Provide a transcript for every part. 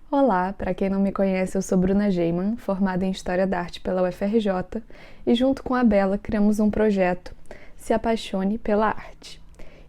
Olá, para quem não me conhece, eu sou Bruna Geiman, formada em História da Arte pela UFRJ, e junto com a Bela criamos um projeto, Se Apaixone pela Arte.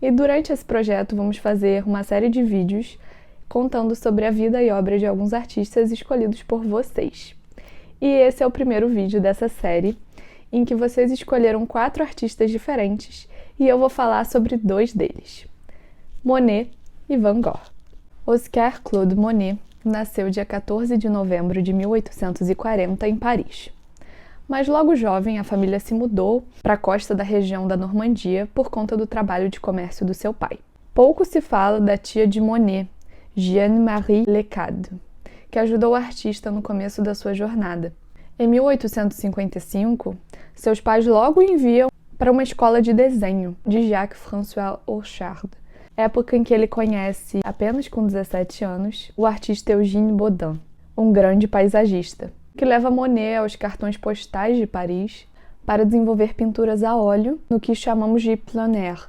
E durante esse projeto vamos fazer uma série de vídeos contando sobre a vida e obra de alguns artistas escolhidos por vocês. E esse é o primeiro vídeo dessa série, em que vocês escolheram 4 artistas diferentes e eu vou falar sobre 2 deles, Monet e Van Gogh. Oscar Claude Monet nasceu dia 14 de novembro de 1840 em Paris. Mas logo jovem, a família se mudou para a costa da região da Normandia por conta do trabalho de comércio do seu pai. Pouco se fala da tia de Monet, Jeanne-Marie Lecade, que ajudou o artista no começo da sua jornada. Em 1855, seus pais logo o enviam para uma escola de desenho de Jacques-François Orchard, época em que ele conhece, apenas com 17 anos, o artista Eugène Boudin, um grande paisagista, que leva Monet aos cartões postais de Paris para desenvolver pinturas a óleo no que chamamos de plein air,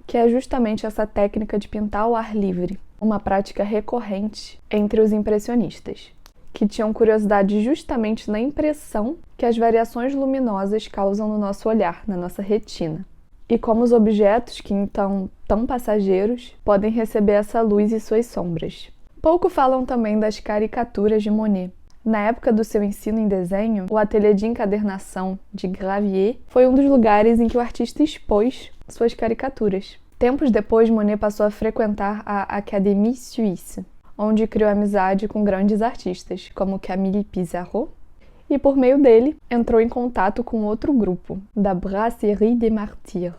que é justamente essa técnica de pintar ao ar livre, uma prática recorrente entre os impressionistas, que tinham curiosidade justamente na impressão que as variações luminosas causam no nosso olhar, na nossa retina. E como os objetos, que então tão passageiros, podem receber essa luz e suas sombras. Pouco falam também das caricaturas de Monet. Na época do seu ensino em desenho, o ateliê de encadernação de Gravier foi um dos lugares em que o artista expôs suas caricaturas. Tempos depois, Monet passou a frequentar a Académie Suisse, onde criou amizade com grandes artistas, como Camille Pissarro, e por meio dele entrou em contato com outro grupo, da Brasserie des Martyrs,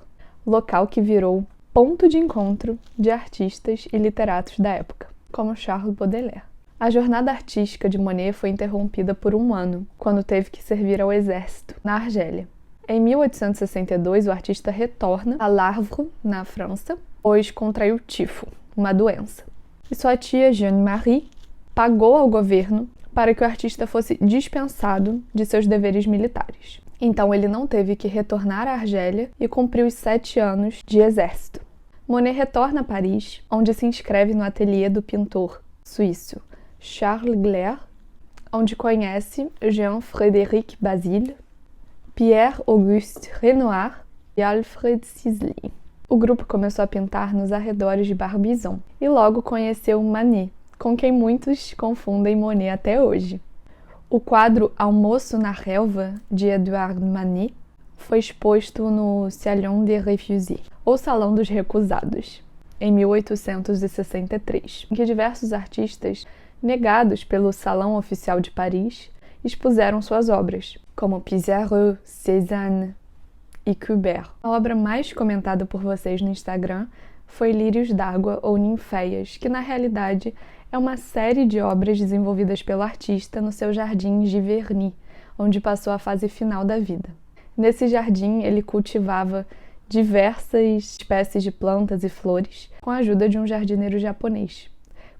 local que virou ponto de encontro de artistas e literatos da época, como Charles Baudelaire. A jornada artística de Monet foi interrompida por um ano, quando teve que servir ao exército, na Argélia. Em 1862, o artista retorna a L'Havre, na França, pois contraiu tifo, uma doença. E sua tia, Jeanne-Marie, pagou ao governo para que o artista fosse dispensado de seus deveres militares. Então ele não teve que retornar à Argélia e cumpriu os 7 anos de exército. Monet retorna a Paris, onde se inscreve no ateliê do pintor suíço Charles Gleyre, onde conhece Jean-Frédéric Bazille, Pierre-Auguste Renoir e Alfred Sisley. O grupo começou a pintar nos arredores de Barbizon e logo conheceu Manet, com quem muitos confundem Monet até hoje. O quadro Almoço na Relva, de Edouard Manet, foi exposto no Salon des Refusés, ou Salão dos Recusados, em 1863, em que diversos artistas, negados pelo Salão Oficial de Paris, expuseram suas obras, como Pissarro, Cézanne e Courbet. A obra mais comentada por vocês no Instagram foi Lírios d'Água ou Ninféias, que na realidade é uma série de obras desenvolvidas pelo artista no seu jardim Giverny, onde passou a fase final da vida. Nesse jardim, ele cultivava diversas espécies de plantas e flores com a ajuda de um jardineiro japonês,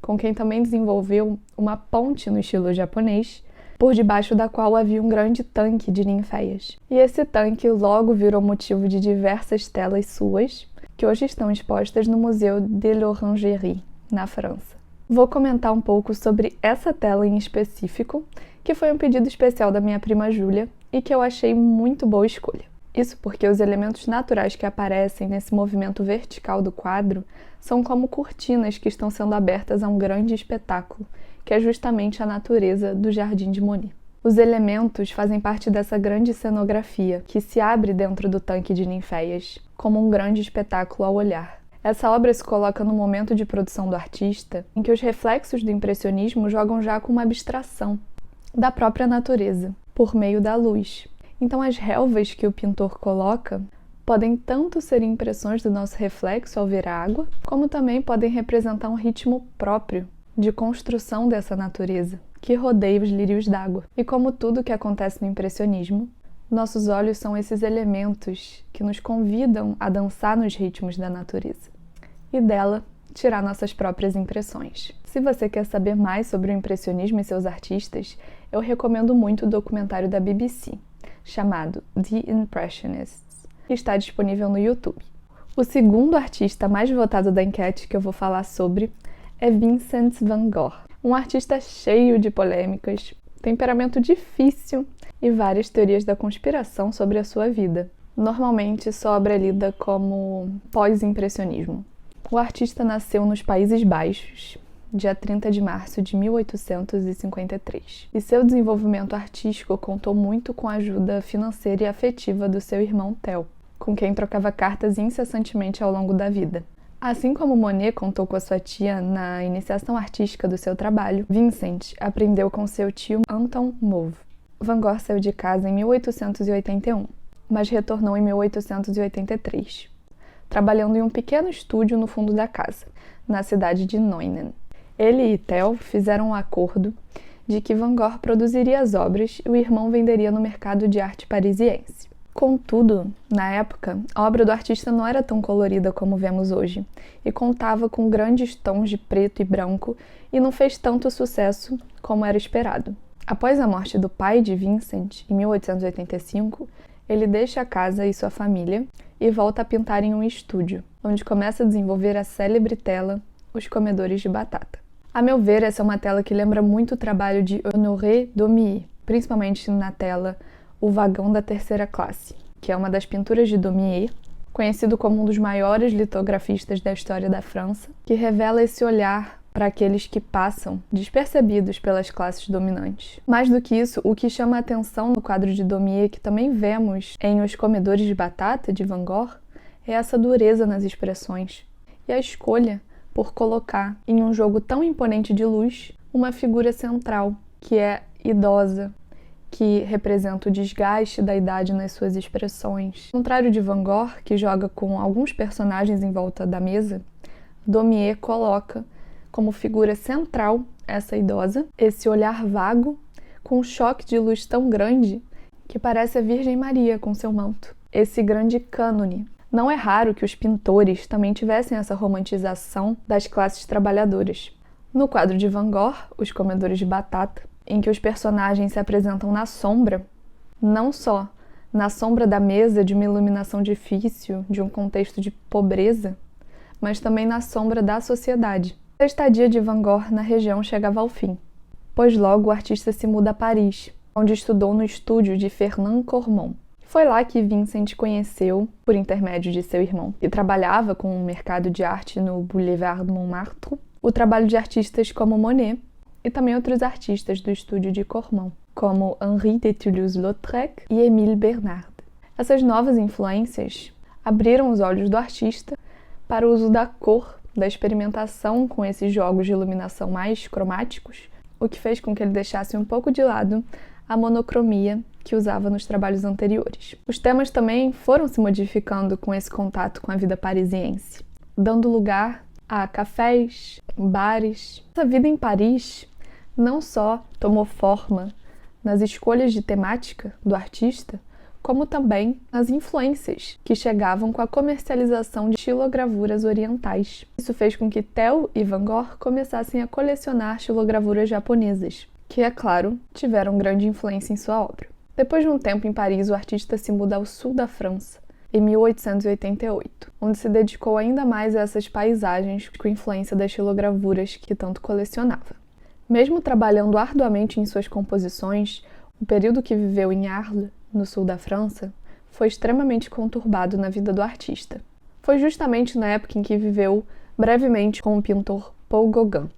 com quem também desenvolveu uma ponte no estilo japonês, por debaixo da qual havia um grande tanque de ninféias. E esse tanque logo virou motivo de diversas telas suas, que hoje estão expostas no Museu de l'Orangerie, na França. Vou comentar um pouco sobre essa tela em específico, que foi um pedido especial da minha prima Júlia e que eu achei muito boa escolha. Isso porque os elementos naturais que aparecem nesse movimento vertical do quadro são como cortinas que estão sendo abertas a um grande espetáculo, que é justamente a natureza do Jardim de Monet. Os elementos fazem parte dessa grande cenografia que se abre dentro do tanque de ninféias, como um grande espetáculo ao olhar. Essa obra se coloca no momento de produção do artista, em que os reflexos do impressionismo jogam já com uma abstração da própria natureza, por meio da luz. Então as relvas que o pintor coloca podem tanto ser impressões do nosso reflexo ao ver a água, como também podem representar um ritmo próprio de construção dessa natureza, que rodeia os lírios d'água. E como tudo que acontece no impressionismo, nossos olhos são esses elementos que nos convidam a dançar nos ritmos da natureza e dela tirar nossas próprias impressões. Se você quer saber mais sobre o impressionismo e seus artistas, eu recomendo muito o documentário da BBC, chamado The Impressionists, que está disponível no YouTube. O segundo artista mais votado da enquete que eu vou falar sobre é Vincent van Gogh. Um artista cheio de polêmicas, temperamento difícil e várias teorias da conspiração sobre a sua vida. Normalmente sua obra é lida como pós-impressionismo. O artista nasceu nos Países Baixos, dia 30 de março de 1853, e seu desenvolvimento artístico contou muito com a ajuda financeira e afetiva do seu irmão Theo, com quem trocava cartas incessantemente ao longo da vida. Assim como Monet contou com a sua tia na iniciação artística do seu trabalho, Vincent aprendeu com seu tio Anton Mauve. Van Gogh saiu de casa em 1881, mas retornou em 1883, trabalhando em um pequeno estúdio no fundo da casa, na cidade de Neuenen. Ele e Theo fizeram um acordo de que Van Gogh produziria as obras e o irmão venderia no mercado de arte parisiense. Contudo, na época, a obra do artista não era tão colorida como vemos hoje, e contava com grandes tons de preto e branco e não fez tanto sucesso como era esperado. Após a morte do pai de Vincent, em 1885, ele deixa a casa e sua família e volta a pintar em um estúdio, onde começa a desenvolver a célebre tela Os Comedores de Batata. A meu ver, essa é uma tela que lembra muito o trabalho de Honoré Daumier, principalmente na tela O Vagão da Terceira Classe, que é uma das pinturas de Daumier, conhecido como um dos maiores litografistas da história da França, que revela esse olhar para aqueles que passam despercebidos pelas classes dominantes. Mais do que isso, o que chama a atenção no quadro de Daumier, que também vemos em Os Comedores de Batata, de Van Gogh, é essa dureza nas expressões e a escolha por colocar em um jogo tão imponente de luz uma figura central, que é idosa, que representa o desgaste da idade nas suas expressões. Ao contrário de Van Gogh, que joga com alguns personagens em volta da mesa, Daumier coloca como figura central essa idosa, esse olhar vago, com um choque de luz tão grande que parece a Virgem Maria com seu manto. Esse grande cânone. Não é raro que os pintores também tivessem essa romantização das classes trabalhadoras. No quadro de Van Gogh, Os Comedores de Batata, em que os personagens se apresentam na sombra, não só na sombra da mesa de uma iluminação difícil, de um contexto de pobreza, mas também na sombra da sociedade. A estadia de Van Gogh na região chegava ao fim, pois logo o artista se muda a Paris, onde estudou no estúdio de Fernand Cormon. Foi lá que Vincent conheceu, por intermédio de seu irmão, que trabalhava com o mercado de arte no Boulevard Montmartre, o trabalho de artistas como Monet e também outros artistas do estúdio de Cormon, como Henri de Toulouse-Lautrec e Émile Bernard. Essas novas influências abriram os olhos do artista para o uso da cor, da experimentação com esses jogos de iluminação mais cromáticos, o que fez com que ele deixasse um pouco de lado a monocromia que usava nos trabalhos anteriores. Os temas também foram se modificando com esse contato com a vida parisiense, dando lugar a cafés, bares. Essa vida em Paris não só tomou forma nas escolhas de temática do artista, como também nas influências que chegavam com a comercialização de xilogravuras orientais. Isso fez com que Theo e Van Gogh começassem a colecionar xilogravuras japonesas, que, é claro, tiveram grande influência em sua obra. Depois de um tempo em Paris, o artista se muda ao sul da França, em 1888, onde se dedicou ainda mais a essas paisagens com influência das xilogravuras que tanto colecionava. Mesmo trabalhando arduamente em suas composições, o período que viveu em Arles, no sul da França, foi extremamente conturbado na vida do artista. Foi justamente na época em que viveu brevemente com o pintor Paul Gauguin,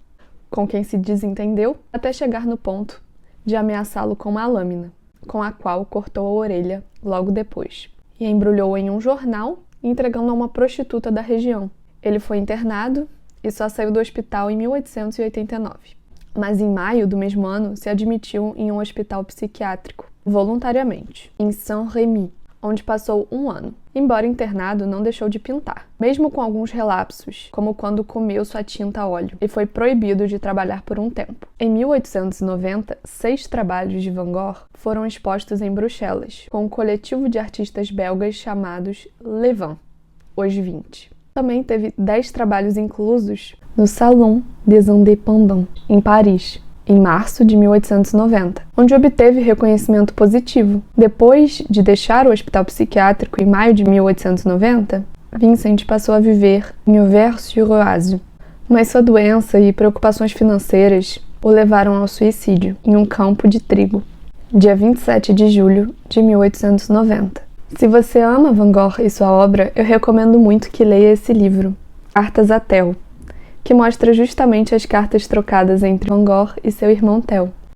com quem se desentendeu até chegar no ponto de ameaçá-lo com uma lâmina, com a qual cortou a orelha logo depois, e embrulhou em um jornal, entregando a uma prostituta da região. Ele foi internado e só saiu do hospital em 1889. Mas em maio do mesmo ano se admitiu em um hospital psiquiátrico, voluntariamente, em Saint-Rémy, onde passou um ano. Embora internado, não deixou de pintar, mesmo com alguns relapsos, como quando comeu sua tinta a óleo, e foi proibido de trabalhar por um tempo. Em 1890, 6 trabalhos de Van Gogh foram expostos em Bruxelas, com um coletivo de artistas belgas chamados Les 20, os 20. Também teve 10 trabalhos inclusos no Salon des Indépendants, em Paris, em março de 1890, onde obteve reconhecimento positivo. Depois de deixar o hospital psiquiátrico em maio de 1890, Vincent passou a viver em Auvers-sur-Oise. Mas sua doença e preocupações financeiras o levaram ao suicídio em um campo de trigo, dia 27 de julho de 1890. Se você ama Van Gogh e sua obra, eu recomendo muito que leia esse livro, Cartas a Theo, que mostra justamente as cartas trocadas entre Van Gogh e seu irmão Theo.